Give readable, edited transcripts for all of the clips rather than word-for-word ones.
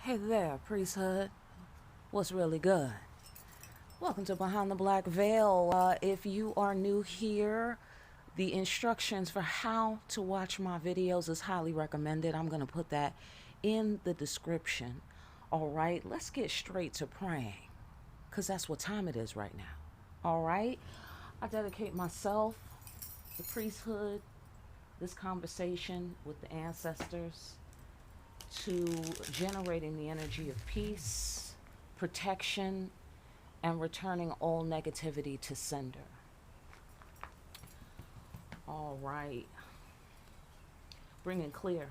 Hey there, Priesthood. What's really good? Welcome to Behind the Black Veil. If you are new here, the instructions for how to watch my videos is highly recommended. I'm going to put that in the description. All right, let's get straight to praying because that's what time it is right now. All right, I dedicate myself, the priesthood, this conversation with the ancestors, to generating the energy of peace, protection, and returning all negativity to sender. All right. Bringing clear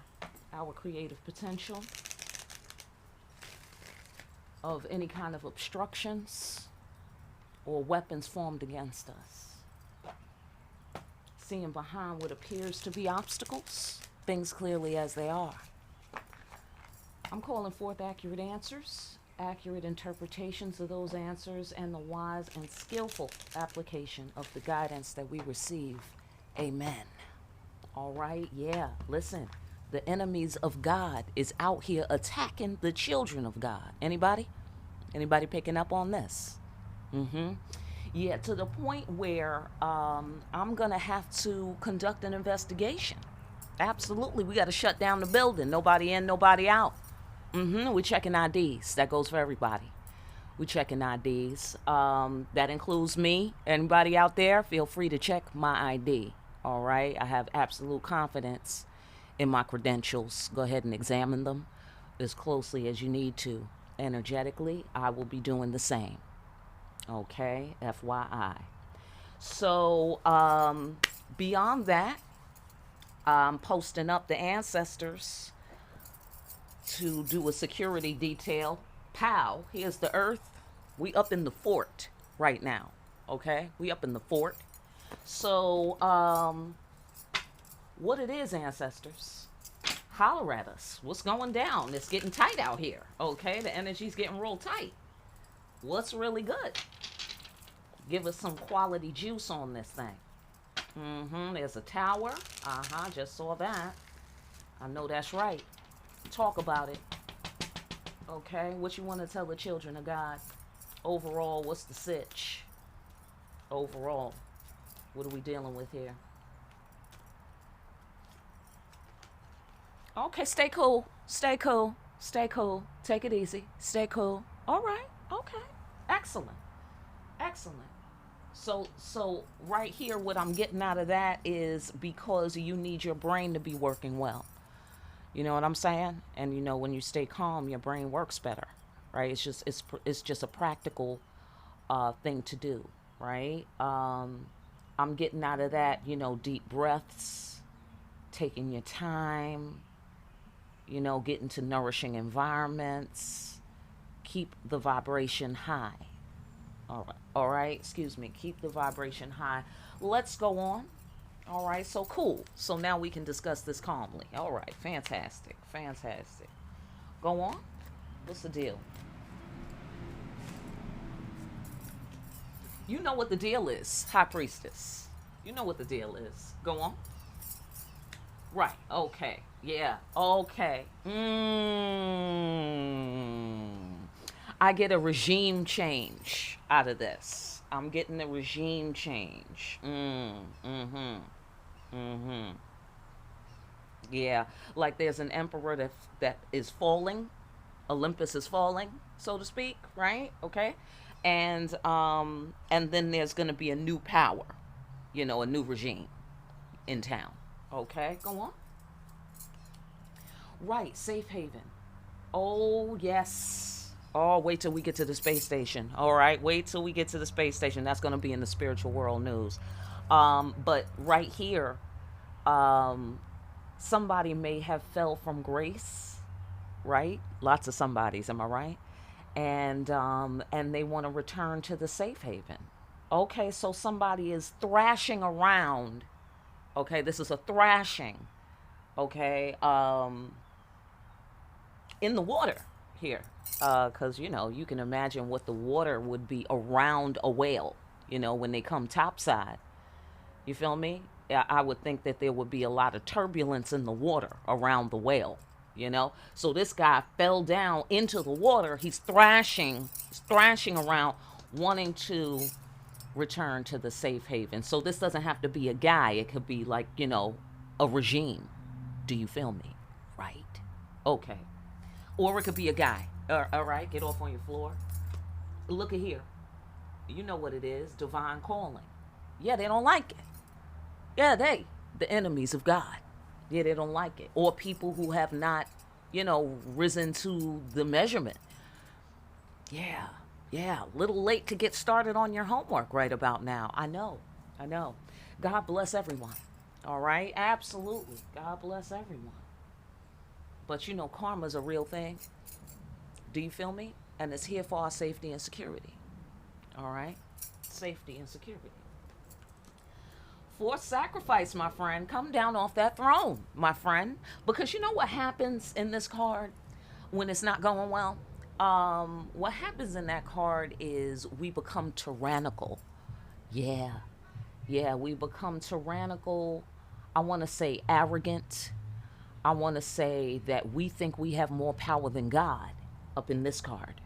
our creative potential of any kind of obstructions or weapons formed against us. Seeing behind what appears to be obstacles, things clearly as they are. I'm calling forth accurate answers, accurate interpretations of those answers, and the wise and skillful application of the guidance that we receive. Amen. All right, yeah, listen. The enemies of God is out here attacking the children of God. Anybody? Anybody picking up on this? Yeah, to the point where I'm going to have to conduct an investigation. Absolutely, we got to shut down the building. Nobody in, nobody out. We're checking IDs. That goes for everybody. We're checking IDs. That includes me. Anybody out there, feel free to check my ID. All right? I have absolute confidence in my credentials. Go ahead and examine them as closely as you need to. Energetically, I will be doing the same. Okay? FYI. So, beyond that, I'm posting up the ancestors to do a security detail. Pow, here's the earth. We up in the fort right now. Okay? We up in the fort. So, what it is, ancestors, holler at us. What's going down? It's getting tight out here. Okay? The energy's getting real tight. What's really good? Give us some quality juice on this thing. There's a tower. Just saw that. I know that's right. Talk about it. Okay, what you want to tell the children of God? Overall, what's the sitch? Overall, what are we dealing with here? Okay, stay cool. Stay cool. Stay cool. Take it easy. Stay cool. All right. Okay. Excellent. Excellent. So right here, what I'm getting out of that is because you need your brain to be working well. You know what I'm saying? And you know, when you stay calm, your brain works better, right? It's just a practical thing to do, right? I'm getting out of that, you know, deep breaths, taking your time, you know, getting to nourishing environments, keep the vibration high. All right, excuse me, keep the vibration high. Let's go on. All right, so cool. So now we can discuss this calmly. All right, fantastic, fantastic. Go on. What's the deal? You know what the deal is, High Priestess. You know what the deal is. Go on. Right, okay. Yeah, okay. I get a regime change out of this. I'm getting a regime change. Yeah, like there's an emperor that is falling. Olympus is falling, so to speak, right? Okay. And then there's going to be a new power, you know, a new regime in town. Okay, go on. Right, safe haven. Oh, yes. Oh, wait till we get to the space station. All right, wait till we get to the space station. That's going to be in the spiritual world news. But right here, somebody may have fell from grace, right? Lots of somebodies, am I right? And they want to return to the safe haven. Okay, so somebody is thrashing around. Okay, this is a thrashing. Okay, in the water here, because you know, you can imagine what the water would be around a whale, you know, when they come topside. You feel me? I would think that there would be a lot of turbulence in the water around the whale. you know? So this guy fell down into the water. He's thrashing around, wanting to return to the safe haven. So this doesn't have to be a guy. It could be like, you know, a regime. Do you feel me? Right. Okay. Or it could be a guy. All right, get off on your floor. Look at here. You know what it is, divine calling. Yeah, they don't like it. Yeah, the enemies of God. Yeah, they don't like it. Or people who have not, you know, risen to the measurement. Yeah, yeah, a little late to get started on your homework right about now. I know. God bless everyone. All right, absolutely. God bless everyone. But you know, karma's a real thing. Do you feel me? And it's here for our safety and security. All right? Safety and security. Forced sacrifice, my friend. Come down off that throne, my friend. Because you know what happens in this card when it's not going well? What happens in that card is we become tyrannical. Yeah. Yeah, we become tyrannical. I want to say arrogant. I want to say that we think we have more power than God up in this card.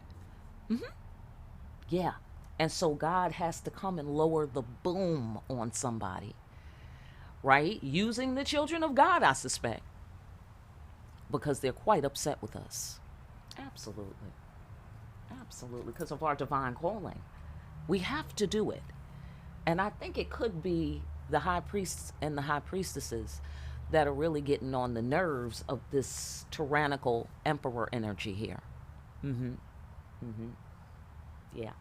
Yeah. And so God has to come and lower the boom on somebody, right? Using the children of God, I suspect, because they're quite upset with us. Absolutely. Absolutely. Because of our divine calling. We have to do it. And I think it could be the high priests and the high priestesses that are really getting on the nerves of this tyrannical emperor energy here. Yeah.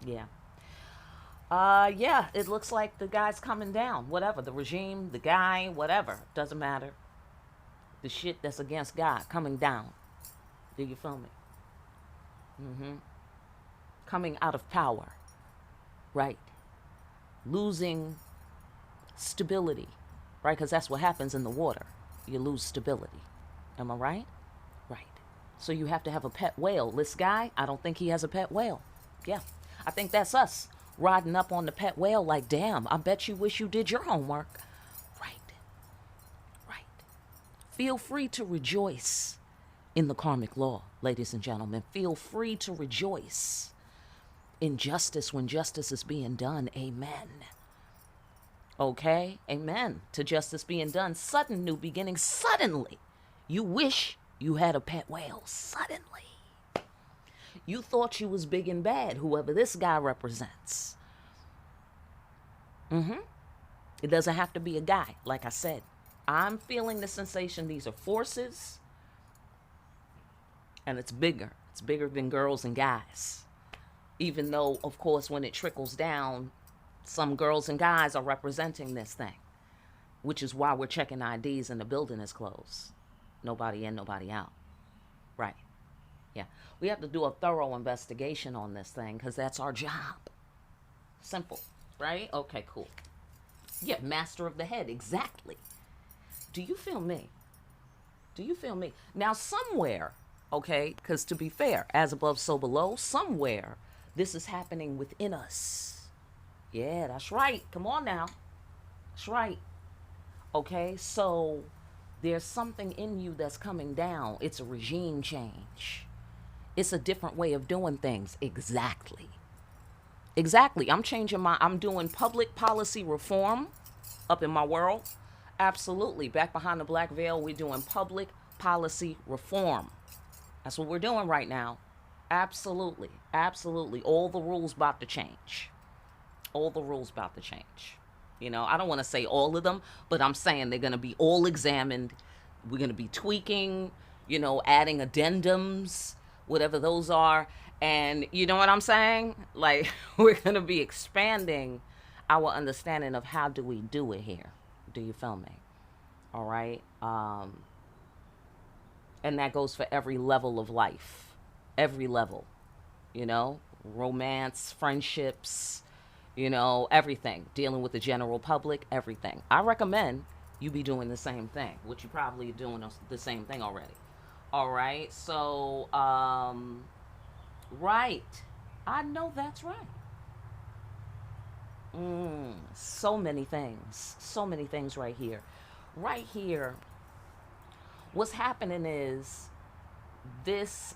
Yeah. Yeah, it looks like the guy's coming down. Whatever. The regime, the guy, whatever. Doesn't matter. The shit that's against God coming down. Do you feel me? Coming out of power. Right. Losing stability. Right? Because that's what happens in the water. You lose stability. Am I right? Right. So you have to have a pet whale. This guy, I don't think he has a pet whale. Yeah. I think that's us riding up on the pet whale like, damn, I bet you wish you did your homework. Right. Right. Feel free to rejoice in the karmic law, ladies and gentlemen. Feel free to rejoice in justice when justice is being done. Amen. Okay? Amen to justice being done. Sudden new beginning. Suddenly. You wish you had a pet whale. Suddenly. You thought you was big and bad, whoever this guy represents. It doesn't have to be a guy, like I said. I'm feeling the sensation these are forces. And it's bigger. It's bigger than girls and guys. Even though, of course, when it trickles down, some girls and guys are representing this thing. Which is why we're checking IDs and the building is closed. Nobody in, nobody out. Right. Yeah. We have to do a thorough investigation on this thing because that's our job. Simple. Right? Okay, cool. Yeah, master of the head. Exactly. Do you feel me? Do you feel me? Now, somewhere, okay, because to be fair, as above, so below, somewhere, this is happening within us. Yeah, that's right. Come on now. That's right. Okay, so there's something in you that's coming down. It's a regime change. It's a different way of doing things. Exactly. Exactly. I'm doing public policy reform up in my world. Absolutely. Back behind the black veil, we're doing public policy reform. That's what we're doing right now. Absolutely. Absolutely. All the rules about to change. All the rules about to change. You know, I don't want to say all of them, but I'm saying they're going to be all examined. We're going to be tweaking, you know, adding addendums, whatever those are. And you know what I'm saying? Like, we're going to be expanding our understanding of how do we do it here. Do you feel me? All right. And that goes for every level of life. Every level. You know, romance, friendships, you know, everything. Dealing with the general public, everything. I recommend you be doing the same thing, which you probably doing the same thing already. All right. So, right. I know that's right. So many things. So many things right here. Right here. What's happening is this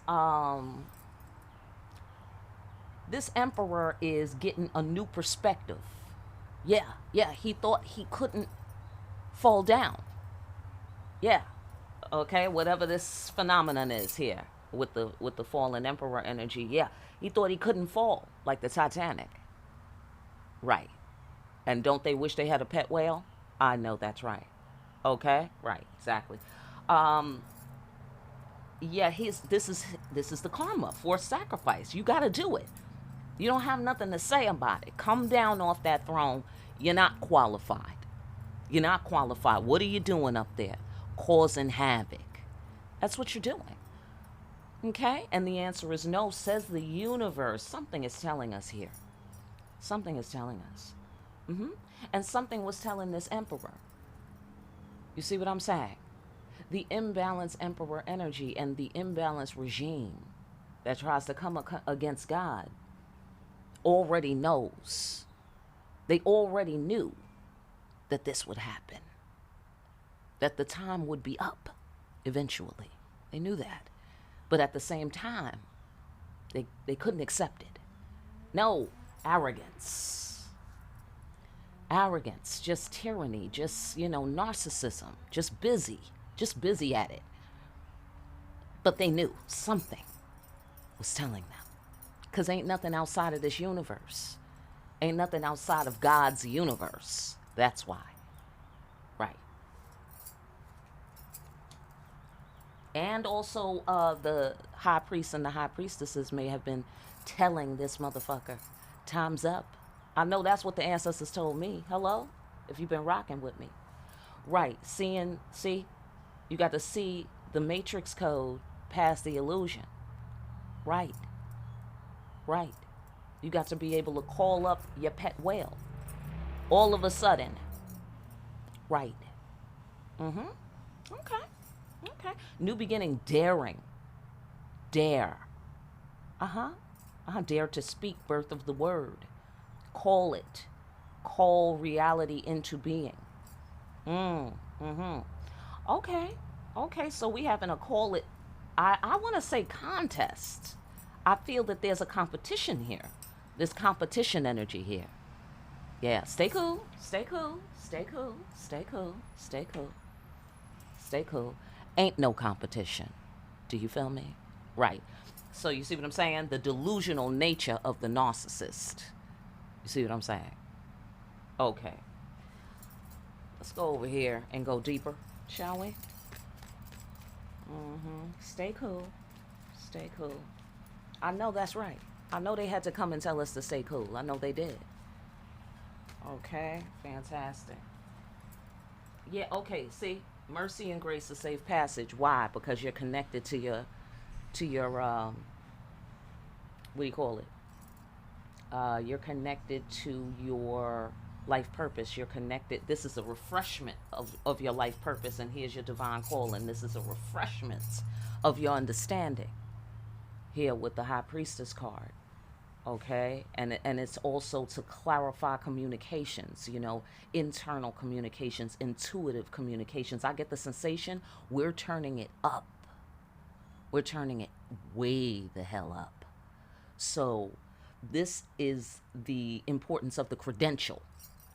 this emperor is getting a new perspective. Yeah, he thought he couldn't fall down. Yeah. Okay, whatever this phenomenon is here with the fallen emperor energy. Yeah. He thought he couldn't fall like the Titanic. Right. And don't they wish they had a pet whale? I know that's right. Okay? Right, exactly. Um yeah, this is the karma, forced sacrifice. You got to do it. You don't have nothing to say about it. Come down off that throne. You're not qualified. You're not qualified. What are you doing up there? Causing havoc. That's what you're doing. Okay? And the answer is no, says the universe. Something is telling us here. Something is telling us. And something was telling this emperor. You see what I'm saying? The imbalanced emperor energy and the imbalanced regime that tries to come against God already knows. They already knew that this would happen. That the time would be up eventually. They knew that. But at the same time, they couldn't accept it. No, arrogance. Arrogance, just tyranny, just, narcissism, just busy at it. But they knew something was telling them. Because ain't nothing outside of this universe. Ain't nothing outside of God's universe. That's why. Right. And also the high priests and the high priestesses may have been telling this motherfucker, time's up. I know that's what the ancestors told me. Hello? If you've been rocking with me. Right. See? You got to see the matrix code past the illusion. Right. Right. You got to be able to call up your pet whale. All of a sudden. Right. Okay. New beginning, daring. Dare. Dare to speak, birth of the word. Call it. Call reality into being. Okay, so we having a call it, I want to say contest. I feel that there's a competition here. There's competition energy here. Yeah, stay cool. Ain't no competition. Do you feel me? Right. So you see what I'm saying? The delusional nature of the narcissist. You see what I'm saying? Okay. Let's go over here and go deeper, shall we? Stay cool. I know that's right. I know they had to come and tell us to stay cool. I know they did. Okay, fantastic. Yeah, okay, see, mercy and grace is safe passage. Why? Because you're connected to your what do you call it? You're connected to your life purpose. You're connected. This is a refreshment of your life purpose, and here's your divine calling. This is a refreshment of your understanding here with the High Priestess card. Okay, and it's also to clarify communications, internal communications, intuitive communications. I get the sensation we're turning it up. We're turning it way the hell up. So this is the importance of the credential,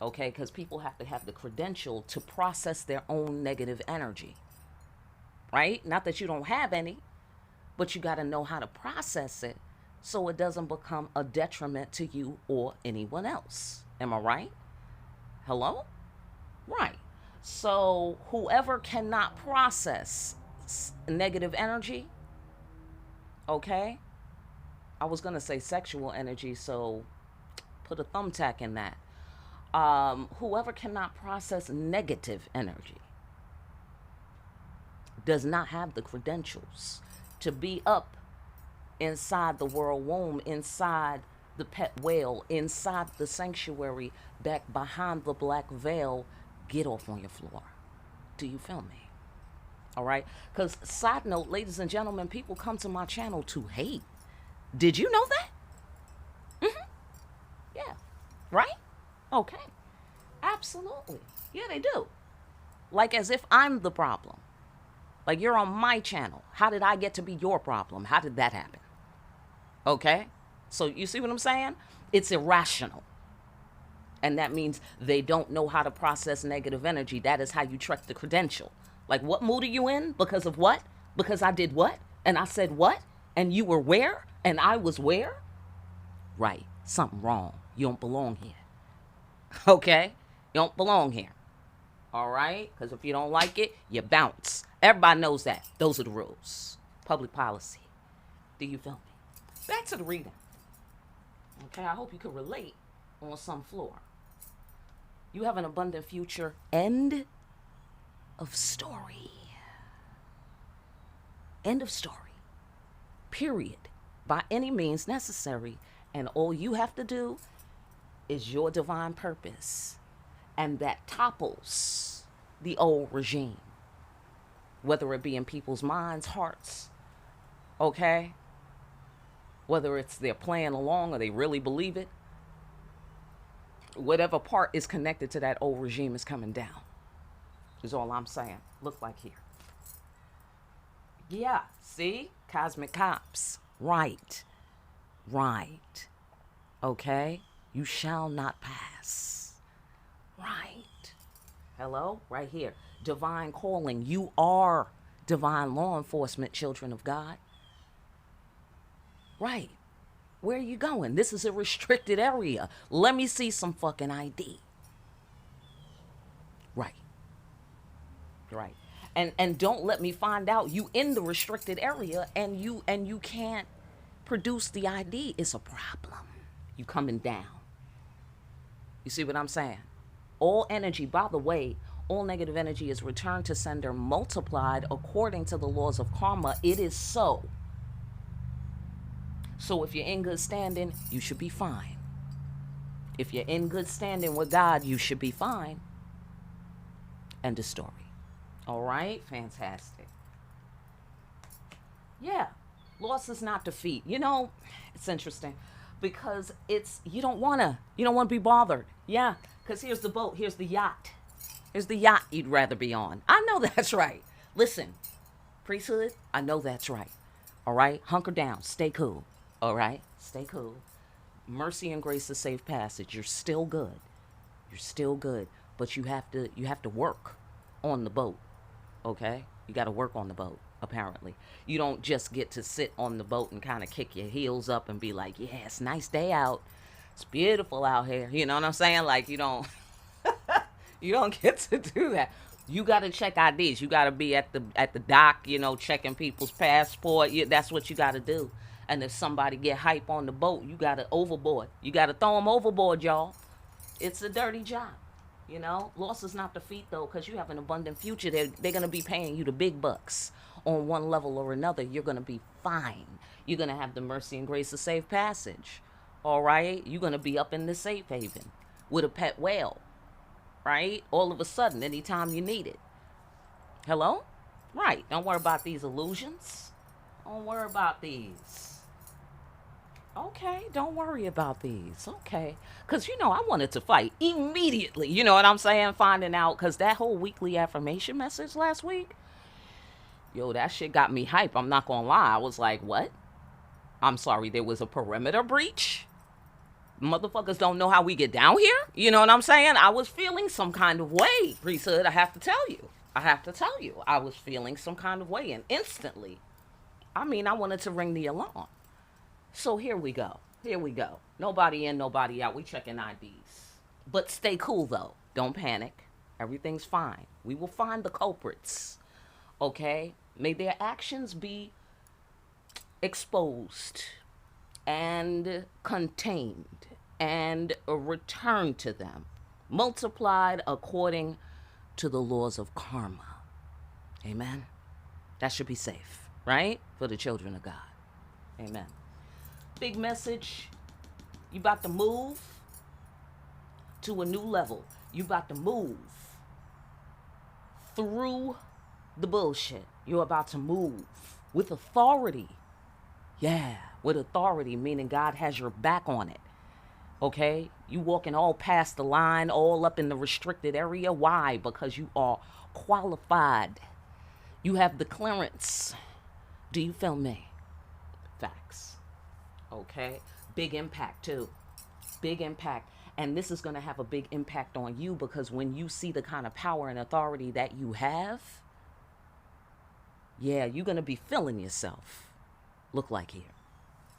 okay? Because people have to have the credential to process their own negative energy, right? Not that you don't have any, but you got to know how to process it so it doesn't become a detriment to you or anyone else. Am I right? Hello? Right. So whoever cannot process negative energy, okay? I was going to say sexual energy, so put a thumbtack in that. Whoever cannot process negative energy does not have the credentials to be up inside the world womb, inside the pet whale, inside the sanctuary, back behind the black veil. Get off on your floor. Do you feel me? All right? Because, side note, ladies and gentlemen, people come to my channel to hate. Did you know that? Yeah. Right? Okay. Absolutely. Yeah, they do. Like as if I'm the problem. Like, you're on my channel. How did I get to be your problem? How did that happen? Okay? So you see what I'm saying? It's irrational. And that means they don't know how to process negative energy. That is how you check the credential. Like, what mood are you in? Because of what? Because I did what? And I said what? And you were where? And I was where? Right. Something wrong. You don't belong here. Okay? You don't belong here. All right? Because if you don't like it, you bounce. Everybody knows that. Those are the rules. Public policy. Do you feel me? Back to the reading. Okay, I hope you can relate on some floor. You have an abundant future. End of story. End of story. Period. By any means necessary. And all you have to do is your divine purpose. And that topples the old regime. Whether it be in people's minds, hearts. Okay? Whether it's they're playing along or they really believe it. Whatever part is connected to that old regime is coming down. Is all I'm saying. Look like here. Yeah, see? Cosmic cops. Right. Right. Okay? You shall not pass. Right. Hello? Right here. Divine calling. You are divine law enforcement, children of God. Right. Where are you going? This is a restricted area. Let me see some fucking ID. Right. Right. And don't let me find out you in the restricted area and you can't produce the ID. It's a problem. You coming down. You see what I'm saying? All energy, by the way, all negative energy is returned to sender multiplied according to the laws of karma. It is so. So if you're in good standing, you should be fine. If you're in good standing with God, you should be fine. End of story. All right? Fantastic. Yeah. Loss is not defeat. You know, it's interesting because you don't want to be bothered. Yeah. Because here's the boat. Here's the yacht. Here's the yacht you'd rather be on. I know that's right. Listen, priesthood, I know that's right. All right? Hunker down. Stay cool. All right? Stay cool. Mercy and grace is safe passage. You're still good. You're still good. But you have to work on the boat. Okay? You got to work on the boat, apparently. You don't just get to sit on the boat and kind of kick your heels up and be like, yeah, it's a nice day out. It's beautiful out here. You know what I'm saying? Like, you don't get to do that. You got to check IDs. You got to be at the dock, checking people's passport. That's what you got to do. And if somebody get hype on the boat, you got to overboard. You got to throw them overboard, y'all. It's a dirty job. Loss is not defeat, though, because you have an abundant future. They're going to be paying you the big bucks on one level or another. You're going to be fine. You're going to have the mercy and grace of safe passage. All right? You're going to be up in the safe haven with a pet whale. Right? All of a sudden, anytime you need it. Hello? Right. Don't worry about these illusions. Don't worry about these. Okay, don't worry about these. Okay. Because, I wanted to fight immediately. You know what I'm saying? Finding out. Because that whole weekly affirmation message last week. Yo, that shit got me hype. I'm not going to lie. I was like, what? I'm sorry. There was a perimeter breach? Motherfuckers don't know how we get down here? You know what I'm saying? I was feeling some kind of way, priesthood. I have to tell you. I was feeling some kind of way. And instantly, I wanted to ring the alarm. So here we go. Nobody in, nobody out. We checking IDs. But stay cool, though. Don't panic. Everything's fine. We will find the culprits. Okay? May their actions be exposed and contained and returned to them. Multiplied according to the laws of karma. Amen? That should be safe, right? For the children of God. Amen. Big message. You about to move to a new level. You about to move through the bullshit. You're about to move with authority. Yeah, with authority, meaning God has your back on it. Okay? You walking all past the line, all up in the restricted area. Why? Because you are qualified. You have the clearance. Do you feel me? Facts. Okay? Big impact, too. Big impact. And this is going to have a big impact on you, because when you see the kind of power and authority that you have, yeah, you're going to be feeling yourself. Look like here.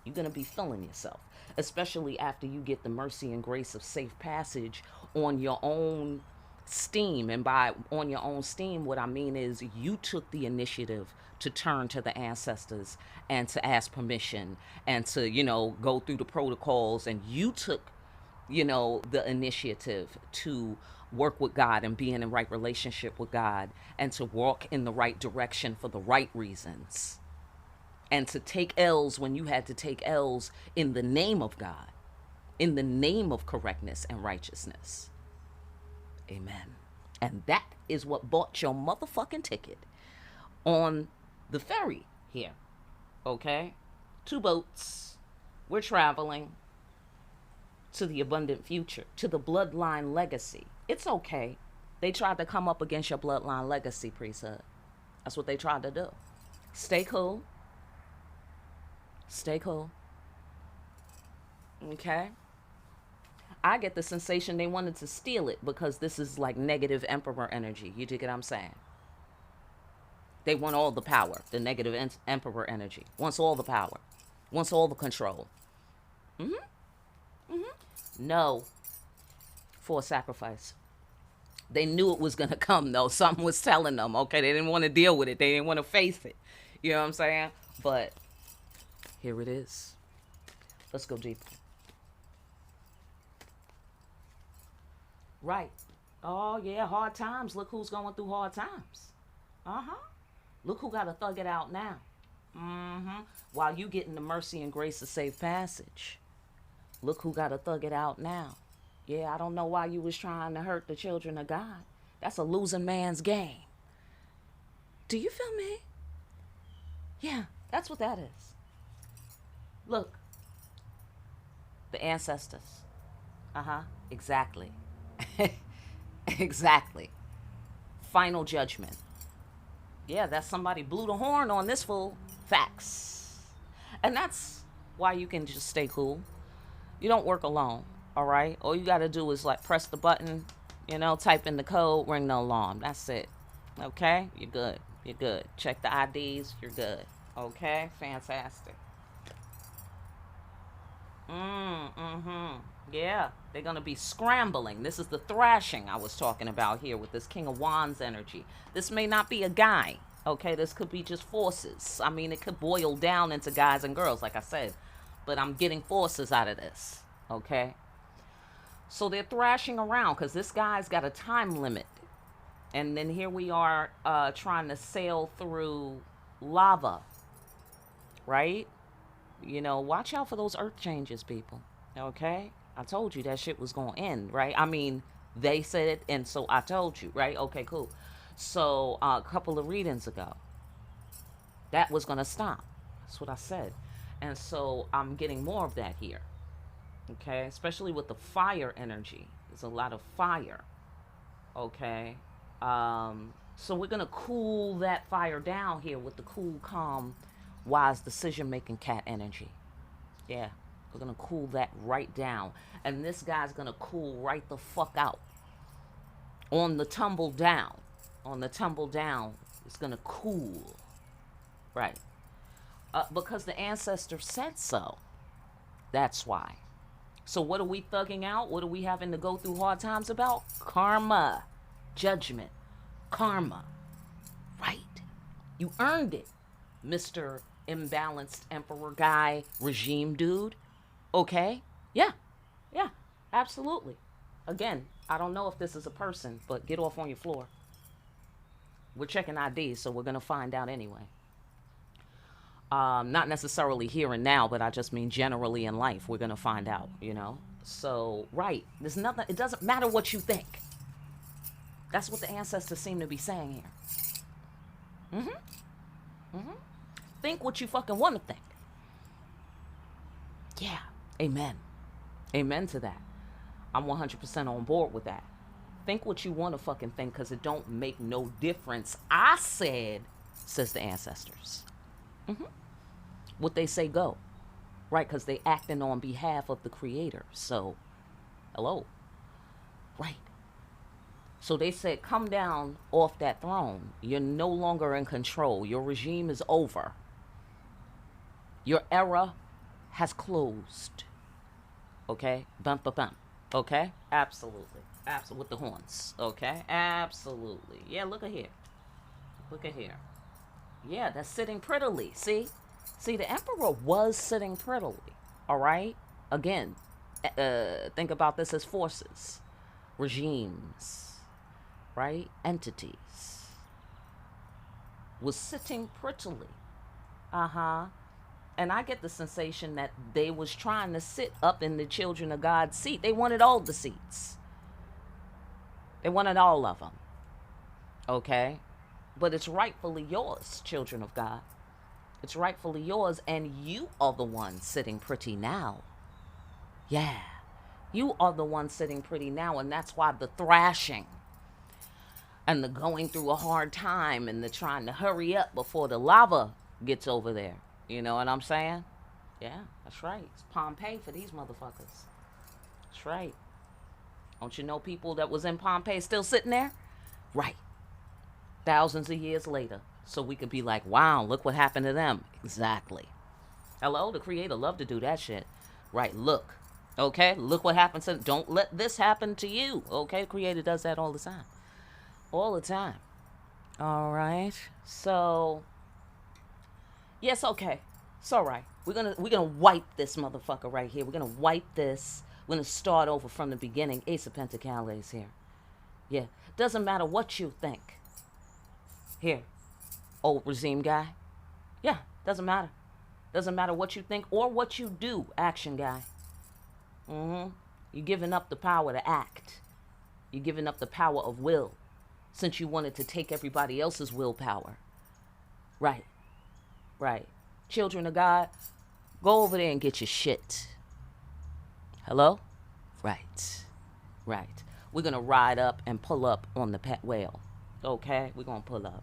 You're going to be feeling yourself, especially after you get the mercy and grace of safe passage on your own steam. And by on your own steam, what I mean is you took the initiative to turn to the ancestors and to ask permission and to, go through the protocols. And you took, the initiative to work with God and be in the right relationship with God and to walk in the right direction for the right reasons. And to take L's when you had to take L's in the name of God, in the name of correctness and righteousness. Amen. And that is what bought your motherfucking ticket on the ferry here. Okay? 2 boats. We're traveling to the abundant future, to the bloodline legacy. It's okay. They tried to come up against your bloodline legacy, Priesthood. That's what they tried to do. Stay cool. Stay cool. Okay? I get the sensation they wanted to steal it, because this is like negative emperor energy. You dig what I'm saying? They want all the power. The negative emperor energy wants all the power, wants all the control. No. For a sacrifice. They knew it was going to come, though. Something was telling them, okay? They didn't want to deal with it. They didn't want to face it. You know what I'm saying? But here it is. Let's go deeper. Right. Oh, yeah, hard times. Look who's going through hard times. Look who got to thug it out now. While you getting the mercy and grace of safe passage. Look who got to thug it out now. Yeah, I don't know why you was trying to hurt the children of God. That's a losing man's game. Do you feel me? Yeah, that's what that is. Look. The ancestors. Exactly. Exactly. Final judgment. Yeah, that's somebody blew the horn on this fool. Facts. And that's why you can just stay cool. You don't work alone, all right? All you got to do is like press the button, type in the code, ring the alarm. That's it. Okay? You're good. You're good. Check the IDs. You're good. Okay? Fantastic. Yeah, they're going to be scrambling. This is the thrashing I was talking about here with this King of Wands energy. This may not be a guy, okay? This could be just forces. I mean, it could boil down into guys and girls, like I said. But I'm getting forces out of this, okay? So they're thrashing around because this guy's got a time limit. And then here we are trying to sail through lava, right? Watch out for those earth changes, people. Okay? I told you that shit was going to end, right? I mean, they said it, and so I told you, right? Okay, cool. So a couple of readings ago, that was going to stop. That's what I said. And so I'm getting more of that here. Okay? Especially with the fire energy. There's a lot of fire. Okay? So we're going to cool that fire down here with the cool, calm, wise decision-making cat energy. Yeah, we're going to cool that right down. And this guy's going to cool right the fuck out. On the tumble down. On the tumble down, it's going to cool. Right. Because the ancestor said so. That's why. So what are we thugging out? What are we having to go through hard times about? Karma. Judgment. Karma. Right. You earned it, Mr. Imbalanced Emperor guy, regime dude. Okay? Yeah. Yeah. Absolutely. Again, I don't know if this is a person, but get off on your floor. We're checking IDs, so we're going to find out anyway. Not necessarily here and now, but I just mean generally in life. We're going to find out, So, right. There's nothing. It doesn't matter what you think. That's what the ancestors seem to be saying here. Think what you fucking want to think. Yeah. Amen. Amen to that. I'm 100% on board with that. Think what you want to fucking think, because it don't make no difference. I said says the ancestors. What they say go, right? Because they acting on behalf of the creator. So, hello, right? So they said, come down off that throne. You're no longer in control. Your regime is over. Your era has closed. Okay? Bump, bump, bump. Okay? Absolutely. Absolutely. With the horns. Okay? Absolutely. Yeah, look at here. Look at here. Yeah, that's sitting prettily. See? See, the emperor was sitting prettily. All right? Again, think about this as forces, regimes, right? Entities. Was sitting prettily. And I get the sensation that they was trying to sit up in the children of God's seat. They wanted all the seats. They wanted all of them. Okay? But it's rightfully yours, children of God. It's rightfully yours, and you are the one sitting pretty now. Yeah. You are the one sitting pretty now, and that's why the thrashing and the going through a hard time and the trying to hurry up before the lava gets over there. You know what I'm saying? Yeah, that's right. It's Pompeii for these motherfuckers. That's right. Don't you know people that was in Pompeii still sitting there? Right. Thousands of years later. So we could be like, wow, look what happened to them. Exactly. Hello? The creator loved to do that shit. Right, look. Okay? Look what happened to... Don't let this happen to you. Okay? The creator does that all the time. All the time. All right. So... Yes, okay. It's all right. We're gonna wipe this motherfucker right here. We're gonna wipe this. We're gonna start over from the beginning. Ace of Pentacles here. Yeah. Doesn't matter what you think. Here. Old regime guy. Yeah. Doesn't matter. Doesn't matter what you think or what you do, action guy. You're giving up the power to act. You're giving up the power of will. Since you wanted to take everybody else's willpower. Right. Right. Children of God, go over there and get your shit. Hello? Right. Right. We're going to ride up and pull up on the pet whale. Okay? We're going to pull up.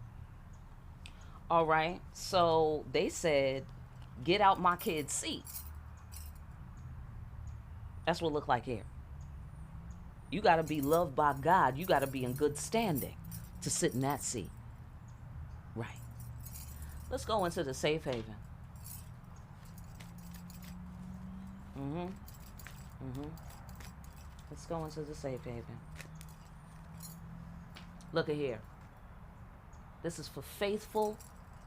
All right. So they said, get out my kid's seat. That's what it look like here. You got to be loved by God. You got to be in good standing to sit in that seat. Right. Let's go into the safe haven. Let's go into the safe haven. Look at here. This is for faithful,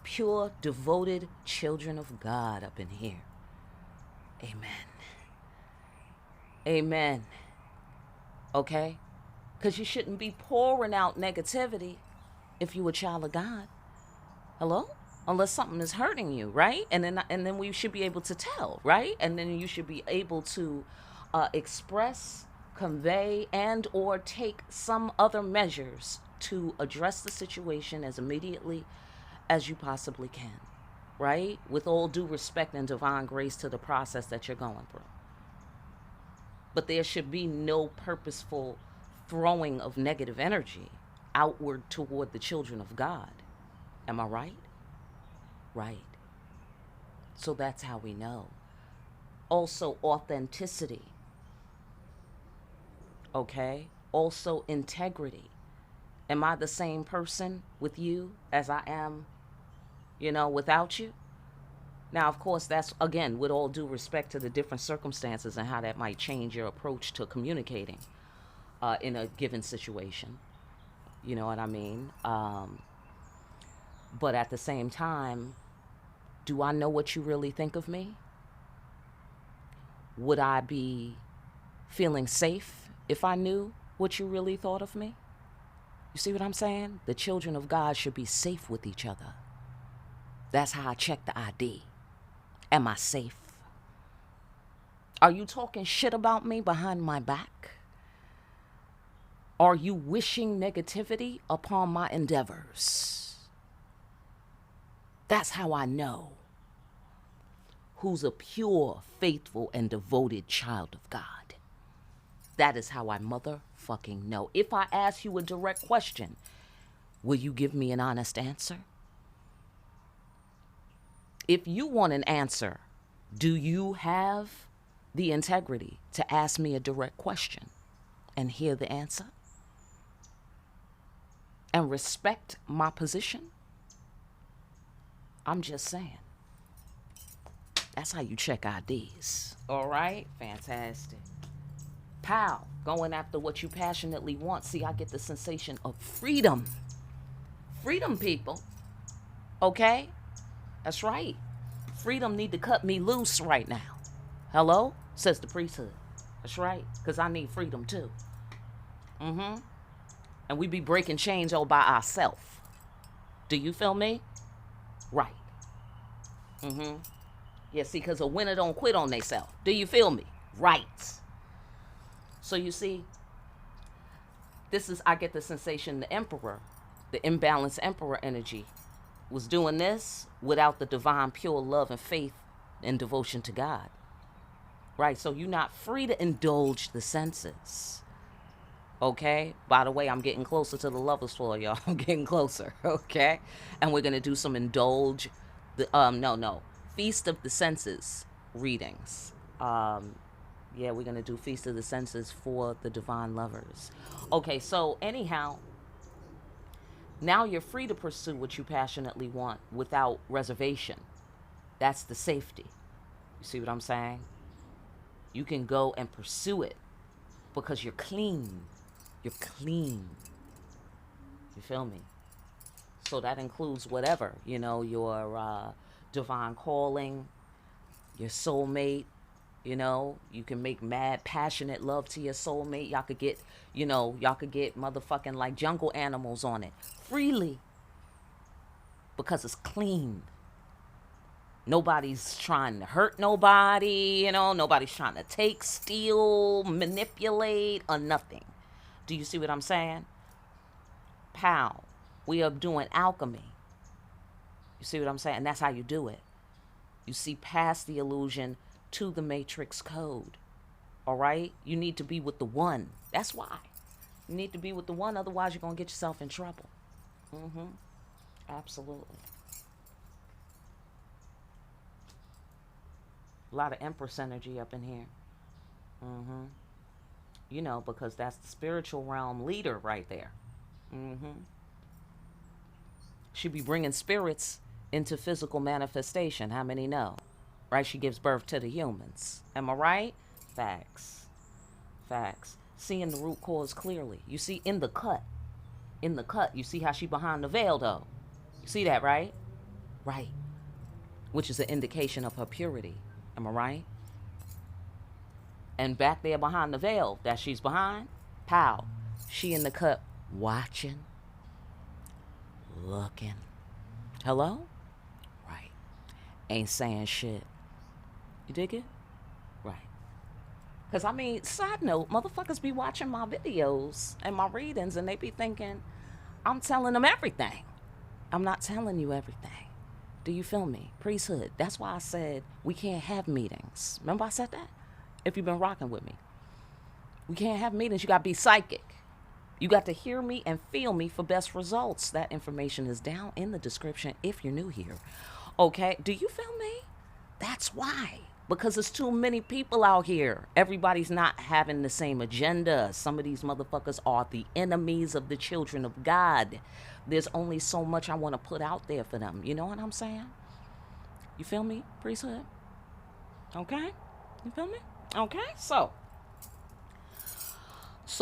pure, devoted children of God up in here. Amen. Amen. Okay? Because you shouldn't be pouring out negativity if you're a child of God. Hello? Unless something is hurting you, right? And then we should be able to tell, right? And then you should be able to express, convey, and or take some other measures to address the situation as immediately as you possibly can, right? With all due respect and divine grace to the process that you're going through. But there should be no purposeful throwing of negative energy outward toward the children of God. Am I right? Right. So that's how we know. Also, authenticity. Okay? Also, integrity. Am I the same person with you as I am, without you? Now, of course, that's, again, with all due respect to the different circumstances and how that might change your approach to communicating in a given situation. You know what I mean? But at the same time, do I know what you really think of me? Would I be feeling safe if I knew what you really thought of me? You see what I'm saying? The children of God should be safe with each other. That's how I check the ID. Am I safe? Are you talking shit about me behind my back? Are you wishing negativity upon my endeavors? That's how I know who's a pure, faithful, and devoted child of God. That is how I motherfucking know. If I ask you a direct question, will you give me an honest answer? If you want an answer, do you have the integrity to ask me a direct question and hear the answer and respect my position? I'm just saying. That's how you check IDs. All right? Fantastic. Pow. Going after what you passionately want. See, I get the sensation of freedom. Freedom, people. Okay? That's right. Freedom need to cut me loose right now. Hello? Says the priesthood. That's right. Because I need freedom too. And we be breaking chains all by ourselves. Do you feel me? Right. Yeah, see, because a winner don't quit on theyself. Do you feel me? Right. So you see, this is, I get the sensation the emperor, the imbalanced emperor energy, was doing this without the divine pure love and faith and devotion to God. Right, so you're not free to indulge the senses. Okay? By the way, I'm getting closer to the lover's floor, y'all. I'm getting closer, okay? And we're going to do some indulge, Feast of the Senses readings. Yeah, we're going to do Feast of the Senses for the divine lovers. Okay, so anyhow, now you're free to pursue what you passionately want without reservation. That's the safety. You see what I'm saying? You can go and pursue it because you're clean. You're clean. You feel me? So that includes whatever, your divine calling, your soulmate. You can make mad, passionate love to your soulmate. Y'all could get motherfucking like jungle animals on it freely because it's clean. Nobody's trying to hurt nobody, nobody's trying to take, steal, manipulate, or nothing. Do you see what I'm saying? Pow. We are doing alchemy. You see what I'm saying? And that's how you do it. You see past the illusion to the matrix code. All right? You need to be with the one. That's why. You need to be with the one, otherwise you're going to get yourself in trouble. Absolutely. A lot of Empress energy up in here. Because that's the spiritual realm leader right there. She be bringing spirits into physical manifestation. How many know? Right? She gives birth to the humans. Am I right? Facts. Facts. Seeing the root cause clearly. You see in the cut. You see how she behind the veil though. You see that, right? Right. Which is an indication of her purity. Am I right? And back there behind the veil that she's behind, pow, she in the cut watching, looking. Hello? Right. Ain't saying shit. You dig it? Right. Because, side note, motherfuckers be watching my videos and my readings and they be thinking, I'm telling them everything. I'm not telling you everything. Do you feel me? Priesthood. That's why I said we can't have meetings. Remember I said that? If you've been rocking with me. We can't have meetings. You got to be psychic. You got to hear me and feel me for best results. That information is down in the description if you're new here. Okay? Do you feel me? That's why. Because there's too many people out here. Everybody's not having the same agenda. Some of these motherfuckers are the enemies of the children of God. There's only so much I want to put out there for them. You know what I'm saying? You feel me, priesthood? Okay? You feel me? Okay? So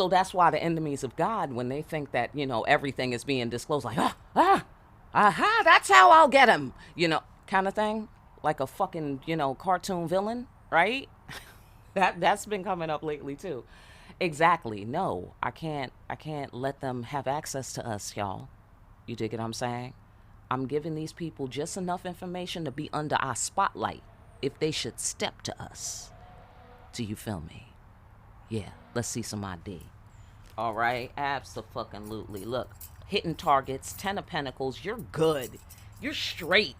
that's why the enemies of God, when they think that, everything is being disclosed, like, that's how I'll get him, kind of thing. Like a fucking, cartoon villain, right? That's been coming up lately too. Exactly. No, I can't let them have access to us, y'all. You dig what I'm saying? I'm giving these people just enough information to be under our spotlight if they should step to us. Do you feel me? Yeah, let's see some ID. All right, abso-fucking-lutely. Look, hitting targets, 10 of Pentacles, you're good. You're straight.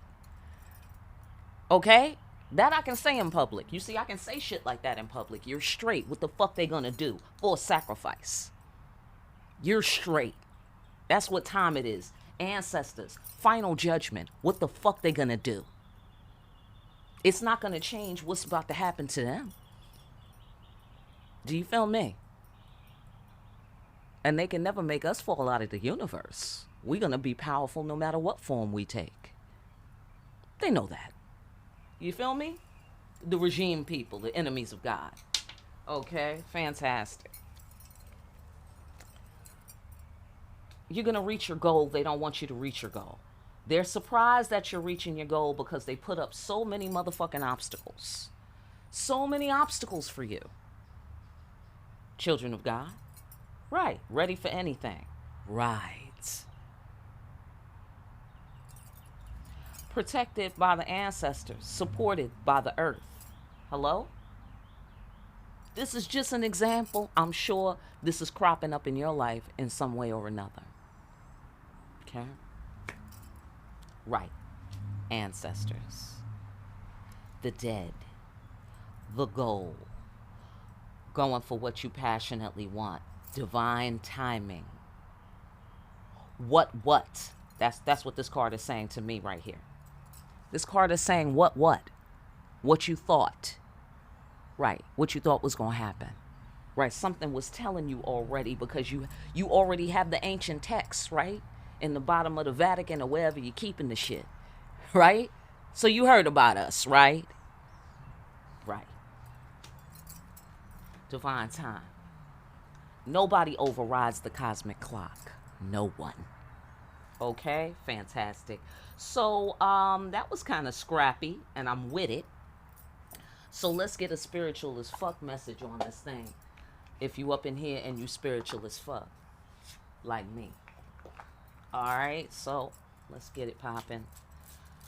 Okay? That I can say in public. You see, I can say shit like that in public. You're straight. What the fuck they gonna do for a sacrifice? You're straight. That's what time it is. Ancestors, final judgment. What the fuck they gonna do? It's not going to change what's about to happen to them. Do you feel me? And they can never make us fall out of the universe. We're going to be powerful no matter what form we take. They know that. You feel me? The regime people, the enemies of God. Okay, fantastic. You're going to reach your goal. They don't want you to reach your goal. They're surprised that you're reaching your goal because they put up so many motherfucking obstacles. So many obstacles for you. Children of God. Right. Ready for anything. Right. Protected by the ancestors. Supported by the earth. Hello? This is just an example. I'm sure this is cropping up in your life in some way or another. Okay? Right. Ancestors. The dead. The goal. Going for what you passionately want. Divine timing. What? That's what this card is saying to me right here. This card is saying what? What you thought. Right. What you thought was going to happen. Right. Something was telling you already because you already have the ancient texts, right? In the bottom of the Vatican or wherever you're keeping the shit. Right? So you heard about us, right? Right. Divine time. Nobody overrides the cosmic clock. No one. Okay? Fantastic. So, that was kind of scrappy, and I'm with it. So let's get a spiritual as fuck message on this thing. If you up in here and you spiritual as fuck. Like me. Alright, so let's get it popping.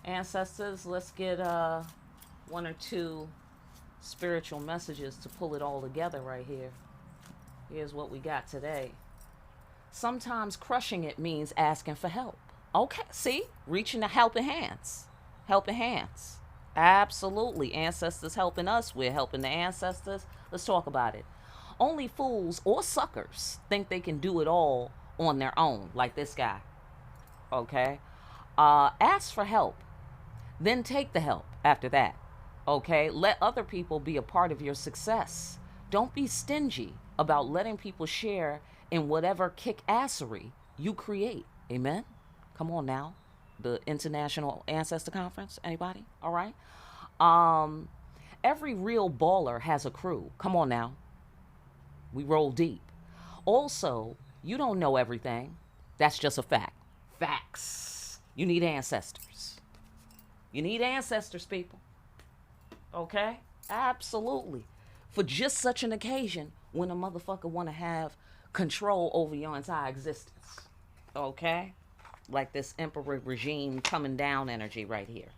Ancestors, let's get one or two spiritual messages to pull it all together right here. Here's what we got today. Sometimes crushing it means asking for help. Okay, see? Reaching the helping hands. Helping hands. Absolutely. Ancestors helping us. We're helping the ancestors. Let's talk about it. Only fools or suckers think they can do it all on their own, like this guy. Okay? Ask for help. Then take the help after that. Okay? Let other people be a part of your success. Don't be stingy about letting people share in whatever kick-assery you create. Amen? Come on now. The International Ancestor Conference. Anybody? All right. Every real baller has a crew. Come on now. We roll deep. Also, you don't know everything. That's just a fact. Facts. You need ancestors. You need ancestors, people. Okay? Absolutely. For just such an occasion when a motherfucker want to have control over your entire existence. Okay? Like this emperor regime coming down energy right here.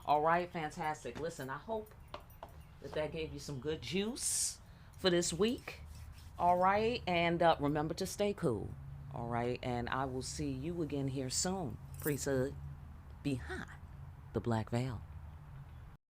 All right, fantastic. Listen, I hope that gave you some good juice for this week. All right, and remember to stay cool. All right, and I will see you again here soon. Priesthood behind the black veil.